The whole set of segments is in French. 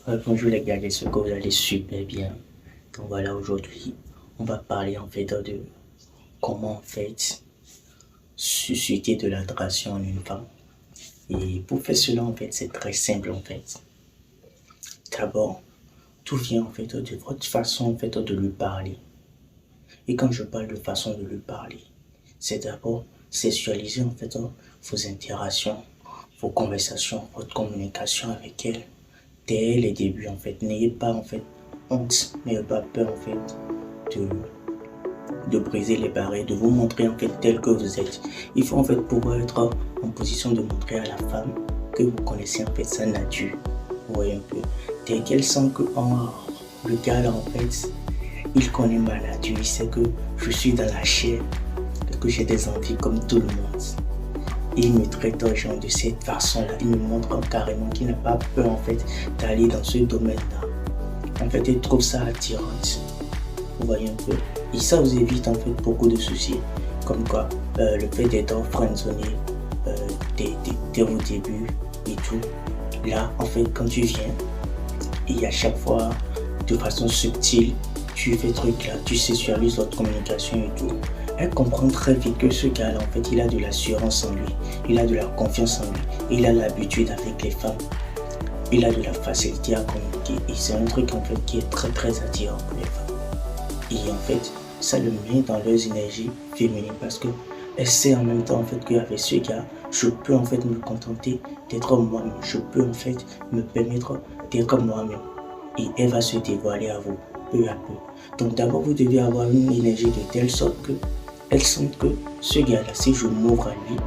Bonjour les gars, j'espère que vous allez super bien. Donc voilà, aujourd'hui, on va parler en fait de comment en fait susciter de l'adoration en une femme. Et pour faire cela, en fait, c'est très simple en fait. D'abord, tout vient en fait de votre façon en fait de lui parler. Et quand je parle de façon de lui parler, c'est d'abord sexualiser en fait vos interactions, vos conversations, votre communication avec elle dès les débuts en fait. N'ayez pas en fait honte, n'ayez pas peur en fait de briser les barrières, de vous montrer en fait tel que vous êtes. Il faut en fait pouvoir être en position de montrer à la femme que vous connaissez en fait sa nature. Vous voyez un peu. Dès qu'elle sent que le gars là en fait, il connaît ma nature, il sait que je suis dans la chair, que j'ai des envies comme tout le monde. Il me traite aux gens de cette façon-là. Il me montre carrément qu'il n'a pas peur en fait d'aller dans ce domaine-là. En fait, il trouve ça attirante. Vous voyez un peu. Et ça vous évite en fait beaucoup de soucis. Comme quoi, le fait d'être friendzoné dès vos débuts et tout. Là, en fait, quand tu viens, et à chaque fois, de façon subtile, tu fais truc là, tu sexualises votre communication et tout. Elle comprend très vite que ce gars-là, en fait, il a de l'assurance en lui, il a de la confiance en lui, il a l'habitude avec les femmes, il a de la facilité à communiquer. Et c'est un truc, en fait, qui est très, très attirant pour les femmes. Et en fait, ça le met dans leurs énergies féminines parce que elle sait en même temps, en fait, qu'avec ce gars, je peux, en fait, me contenter d'être moi-même. Je peux, en fait, me permettre d'être moi-même. Et elle va se dévoiler à vous, peu à peu. Donc d'abord, vous devez avoir une énergie de telle sorte que elle sente que ce gars-là, si je m'ouvre à lui,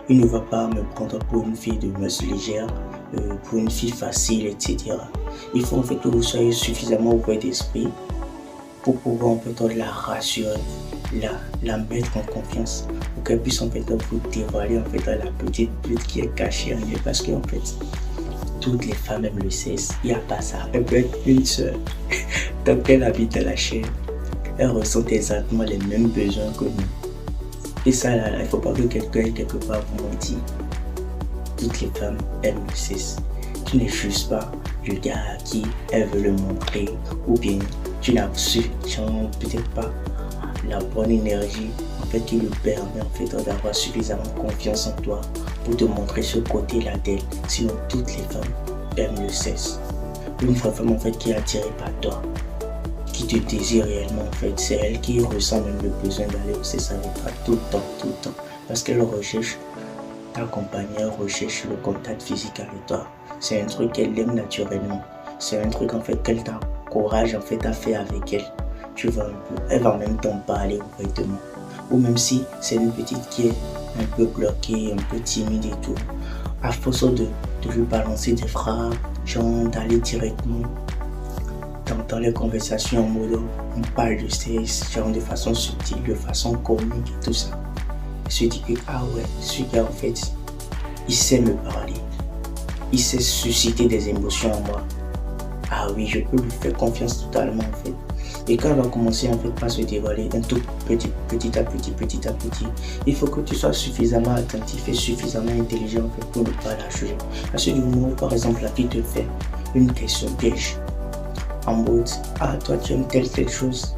il ne va pas me prendre pour une fille de mœurs légère, pour une fille facile, etc. Il faut en fait que vous soyez suffisamment ouvert d'esprit pour pouvoir en fait la rassurer, la mettre en confiance, pour qu'elle puisse en fait vous dévoiler en fait la petite pute qui est cachée en elle. Parce qu'en fait, toutes les femmes aiment le sexe, il n'y a pas ça. Elle peut être une seule, tant qu'elle habite à la chair. Elle ressent exactement les mêmes besoins que nous. Et ça, là, il ne faut pas que quelqu'un ait quelque part vous mentir. Toutes les femmes aiment le sexe. Tu n'es juste pas le gars à qui elle veut le montrer. Ou bien tu n'as peut-être pas la bonne énergie en fait, qui lui permet en fait, d'avoir suffisamment confiance en toi pour te montrer ce côté-là d'elle. Sinon, toutes les femmes aiment le sexe. Une vraie femme en fait, qui est attirée par toi, qui te désire réellement en fait, c'est elle qui ressent même le besoin d'aller au sexe avec toi tout le temps. Parce qu'elle recherche t'accompagner, elle recherche le contact physique avec toi. C'est un truc qu'elle aime naturellement. C'est un truc en fait qu'elle t'encourage en fait à faire avec elle. Tu vois un peu, elle va même t'en parler ouvertement. Ou même si c'est une petite qui est un peu bloquée, un peu timide et tout, à force de lui balancer des phrases, genre d'aller directement dans les conversations en mode on parle de sexe, genre de façon subtile, de façon comique et tout ça. Elle se dit que ah ouais, ce gars en fait, il sait me parler, il sait susciter des émotions en moi. Ah oui, je peux lui faire confiance totalement en fait. Et quand elle va commencer en fait par se dévoiler un tout petit à petit, il faut que tu sois suffisamment attentif et suffisamment intelligent en fait pour ne pas la juger. Parce que du moment où par exemple la fille te fait une question piège, en mode ah toi tu aimes telle chose,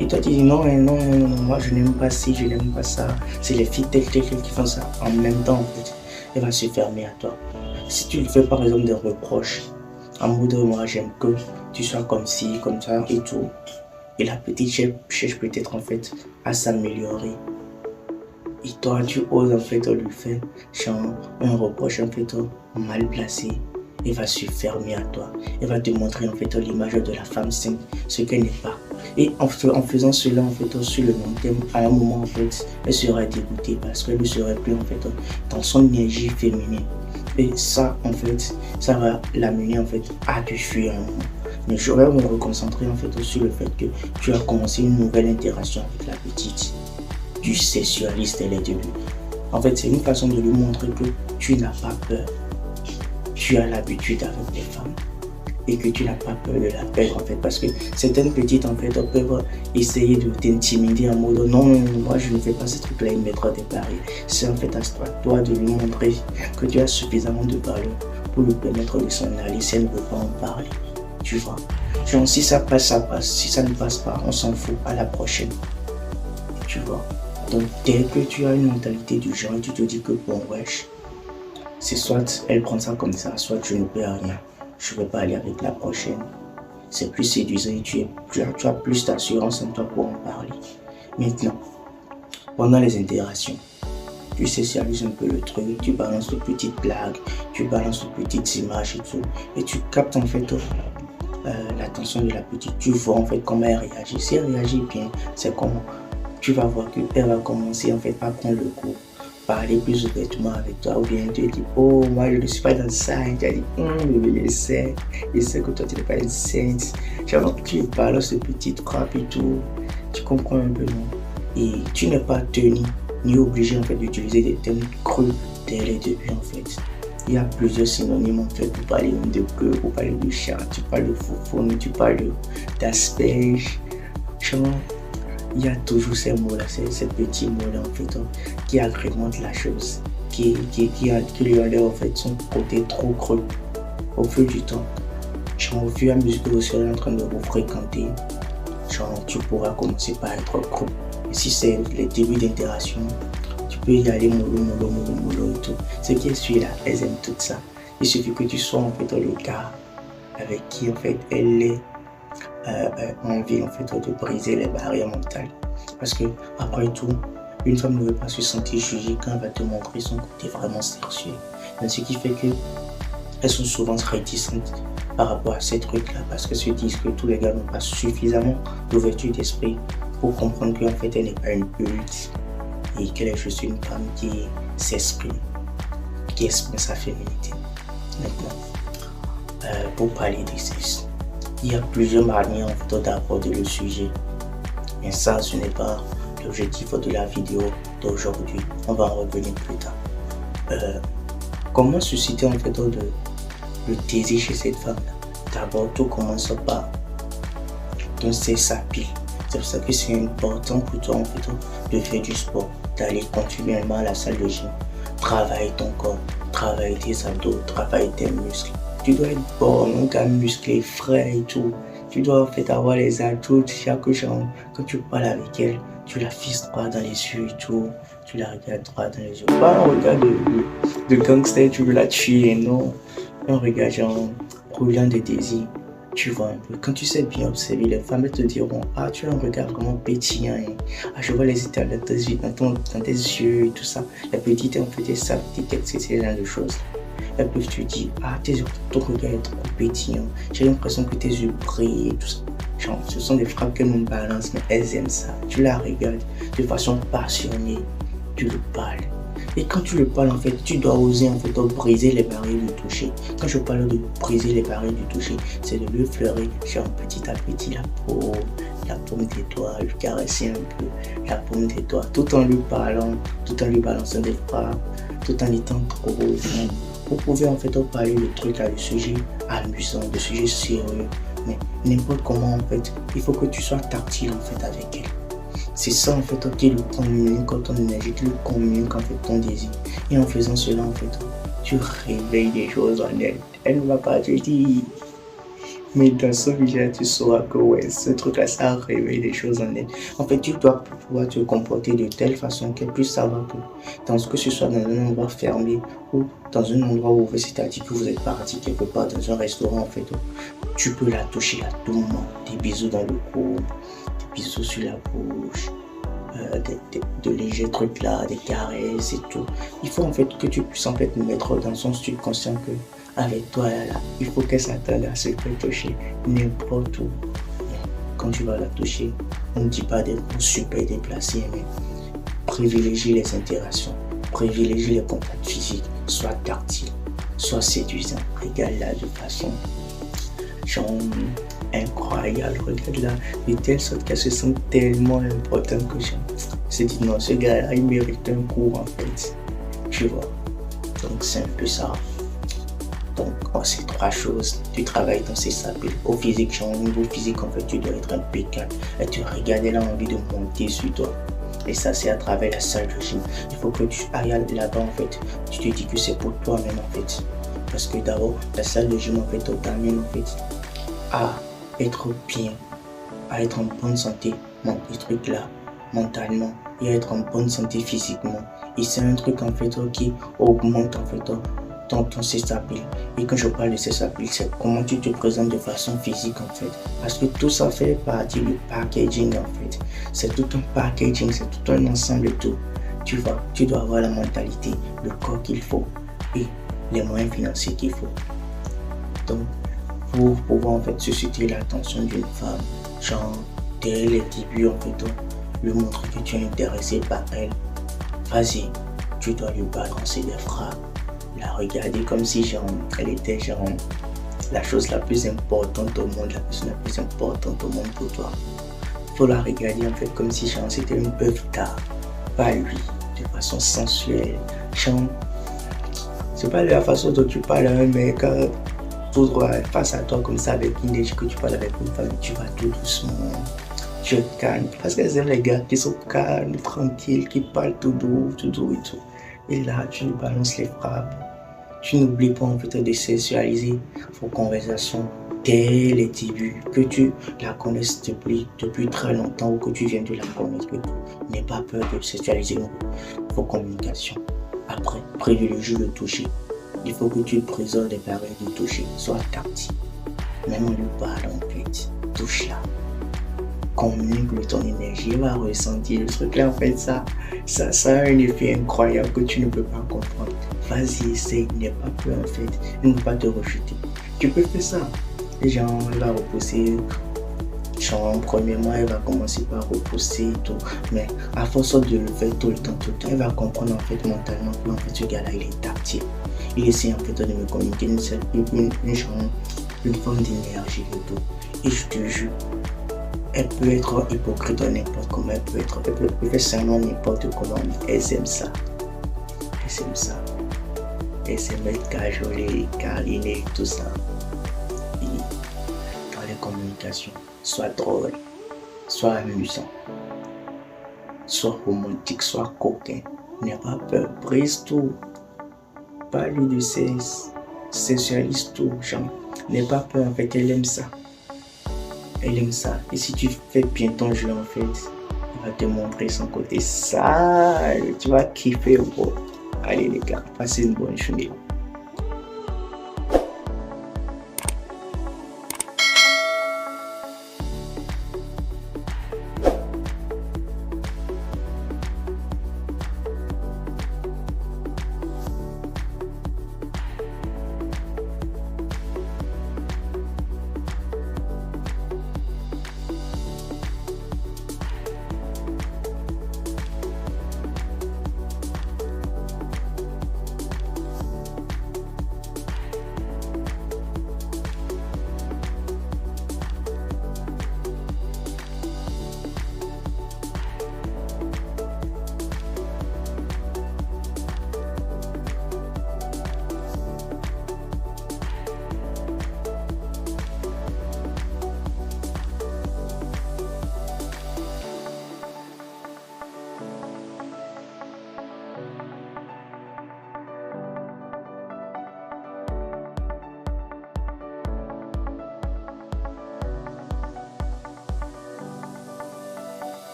et toi tu dis non, moi je n'aime pas ci, je n'aime pas ça, c'est les filles telles qui font ça, en même temps en fait, elle va se fermer à toi. Si tu lui fais par exemple des reproches, en mode moi j'aime que tu sois comme ci, comme ça et tout, et la petite cherche peut-être en fait à s'améliorer, et toi tu oses en fait lui faire genre un reproche en fait mal placé, elle va se fermer à toi, elle va te montrer en fait l'image de la femme sainte, ce qu'elle n'est pas. Et en faisant cela en fait sur le long terme, à un moment en fait, elle sera dégoûtée parce qu'elle ne serait plus en fait dans son énergie féminine. Et ça en fait, ça va l'amener en fait à te fuir un moment. Mais je vais me reconcentrer en fait sur le fait que tu as commencé une nouvelle interaction avec la petite. Tu sexualises dès les débuts. En fait, c'est une façon de lui montrer que tu n'as pas peur. Tu as l'habitude avec les femmes et que tu n'as pas peur de la perdre en fait, parce que certaines petites en fait peuvent essayer de t'intimider en mode non, moi je ne fais pas ce truc là, il mettra des barrières. C'est en fait à toi de lui montrer que tu as suffisamment de valeur pour lui permettre de s'en aller si elle ne veut pas en parler. Tu vois. Genre, si ça passe, ça passe. Si ça ne passe pas, on s'en fout. À la prochaine. Tu vois. Donc, dès que tu as une mentalité du genre, tu te dis que bon, wesh, c'est soit elle prend ça comme ça, soit je ne peux rien. Je ne vais pas aller avec la prochaine. C'est plus séduisant et tu as plus d'assurance en toi pour en parler. Maintenant, pendant les interactions, tu socialises un peu le truc, tu balances de petites blagues, tu balances de petites images et tout. Et tu captes en fait l'attention de la petite. Tu vois en fait comment elle réagit. Si elle réagit bien, c'est comment tu vas voir qu'elle va commencer en fait à prendre le coup, parler plus ouvertement avec toi, ou bien te dire oh moi je ne suis pas dans ça, et tu as dit bébé je sais que toi tu n'es pas une sainte. Genre tu balances de petites frappes et tout, tu comprends un peu non? Et tu n'es pas tenu ni obligé en fait d'utiliser des termes crus dès les débuts en fait. Il y a plusieurs synonymes en fait pour parler de queue, pour parler de chat, tu parles de foufoune, tu parles d'asperge. Genre, il y a toujours ces mots-là, ces petits mots-là en fait qui agrémentent la chose, qui lui enlèvent en fait son côté trop creux au fil du temps. Genre, au fur et à mesure que vous serez en train de vous fréquenter, genre, tu pourras commencer par être creux. Et si c'est les débuts d'interaction, tu peux y aller mollo et tout. Ce qui est celui-là, elles aiment tout ça. Il suffit que tu sois en fait le gars avec qui en fait elle est envie en fait de briser les barrières mentales. Parce que après tout, une femme ne veut pas se sentir jugée quand elle va te montrer son côté vraiment sexuel. Donc, ce qui fait que elles sont souvent réticentes par rapport à ces trucs-là parce qu'elles se disent que tous les gars n'ont pas suffisamment d'ouverture d'esprit pour comprendre qu'en fait elle n'est pas une pute et qu'elle est juste une femme qui s'exprime, qui exprime sa féminité. Maintenant, pour parler des sexes, il y a plusieurs manières en fait d'aborder le sujet, mais ça ce n'est pas l'objectif de la vidéo d'aujourd'hui. On va en revenir plus tard. Comment susciter en fait le désir chez cette femme-là? D'abord, tout commence par danser sa pile. C'est pour ça que c'est important pour toi en fait de faire du sport, d'aller continuellement à la salle de gym, travailler ton corps, travailler tes abdos, travailler tes muscles. Tu dois être bon, un gars musclé, frais et tout. Tu dois en fait avoir les atouts chaque jour. Quand tu parles avec elle, tu la fixes droit dans les yeux et tout. Tu la regardes droit dans les yeux. Pas un regard de gangster, tu veux la tuer, non. Un regard genre brûlant de désir. Tu vois un peu. Quand tu sais bien observer, les femmes te diront ah tu as un regard vraiment pétillant. Hein. Ah je vois les étoiles dans tes yeux et tout ça. Les petites en fait ça, c'est ce genre de choses. Elles peuvent te dire ah ton regard est trop pétillant. J'ai l'impression que tes yeux brillent et tout ça. Genre, ce sont des frappes qu'elles nous balancent, mais elles aiment ça. Tu la regardes de façon passionnée. Tu lui parles. Et quand tu le parles, en fait, tu dois oser en fait briser les barrières du toucher. Quand je parle de briser les barrières du toucher, c'est de lui fleurer genre petit à petit la paume des doigts, lui caresser un peu la paume des doigts, tout en lui parlant, tout en lui balançant des frappes, tout en étant trop beau. Vous pouvez en fait parler de trucs là, de sujets amusants, de sujets sérieux, mais n'importe comment en fait, il faut que tu sois tactile en fait avec elle. C'est ça en fait qui lui communique ton énergie, qui lui communique en fait ton désir. Et en faisant cela en fait, tu réveilles des choses en elle. Elle ne va pas te dire, mais dans son visage tu sauras que ouais, ce truc là ça réveille des choses en elle. En fait, tu dois pouvoir te comporter de telle façon qu'elle puisse savoir que que ce soit dans un endroit fermé ou dans un endroit ouvert, c'est-à-dire que vous êtes parti quelque part dans un restaurant en fait, tu peux la toucher à tout moment. Des bisous dans le cou, bisous sur la bouche, de légers trucs là, des caresses et tout. Il faut en fait que tu puisses en fait mettre dans son subconscient que avec toi là, il faut qu'elle s'attende à ce que toucher n'importe où. Quand tu vas la toucher, on ne dit pas des mots super déplacés, mais privilégie les interactions, privilégie les contacts physiques, sois tactile, sois séduisant, regarde-la de façon genre incroyable, regarde-la de telle sorte qu'elle se sent tellement importante que je se dis non, ce gars-là il mérite un coup en fait, tu vois. Donc c'est un peu ça. Donc ces trois choses, tu travailles dans ces sables. Au physique, genre au niveau physique en fait, tu dois être impeccable. Et tu regardes, elle a envie de monter sur toi. Et ça c'est à travers la salle de gym. Il faut que tu ailles là-bas en fait. Tu te dis que c'est pour toi-même en fait. Parce que d'abord, la salle de gym en fait t'amène en fait à être bien, à être en bonne santé, des trucs là, mentalement, et à être en bonne santé physiquement. Et c'est un truc en fait qui augmente en fait ton stabilité. Et quand je parle de stabilité, c'est comment tu te présentes de façon physique en fait. Parce que tout ça fait partie du packaging en fait. C'est tout un packaging, c'est tout un ensemble de tout. Tu dois avoir la mentalité, le corps qu'il faut et les moyens financiers qu'il faut. Donc, pour pouvoir en fait susciter l'attention d'une femme, genre dès les débuts en fait, lui montrer que tu es intéressé par elle, vas-y, tu dois lui balancer des frappes, la regarder comme si genre elle était genre la chose la plus importante au monde, la personne la plus importante au monde pour toi. Faut la regarder en fait comme si genre c'était une œuvre d'art, pas lui, de façon sensuelle. Genre, c'est pas de la façon dont tu parles à un mec tout droit face à toi comme ça avec une idée que tu parles avec une femme, tu vas tout doucement, tu te calmes. Parce qu'elles aiment les gars qui sont calmes, tranquilles, qui parlent tout doux et tout. Et là, tu lui balances les frappes. Tu n'oublies pas en fait de sexualiser vos conversations dès les débuts, que tu la connaisses depuis très longtemps ou que tu viens de la connaître. N'aie pas peur de sexualiser vos communications. Après, privilégie le toucher. Il faut que tu préserves les périodes de toucher, sois tactile. Même en lui parlant en fait, touche-la. Communique ton énergie, il va ressentir le truc là en fait, ça a un effet incroyable que tu ne peux pas comprendre. Vas-y, essaye, n'aie pas peur en fait, il ne va pas te rejeter. Tu peux faire ça. Et genre, elle va repousser, genre, premièrement, elle va commencer par repousser et tout, mais à force de le faire tout le temps, elle va comprendre en fait mentalement que en fait ce gars-là il est tactile. Il essaie en fait de me communiquer une forme d'énergie et tout. Et je te jure, elle peut être hypocrite ou n'importe comment, elle peut faire seulement n'importe comment, mais elle aime ça. Elle s'aime être cajolée, câlinée, tout ça. Et dans les communications, soit drôle, soit amusant, soit romantique, soit coquin. N'aie pas peur, brise tout. Parle de sexe, sexualise tout, genre. N'aie pas peur, en fait, elle aime ça. Et si tu fais bien ton jeu, en fait, il va te montrer son côté sale. Tu vas kiffer, bro. Allez, les gars, passez une bonne journée.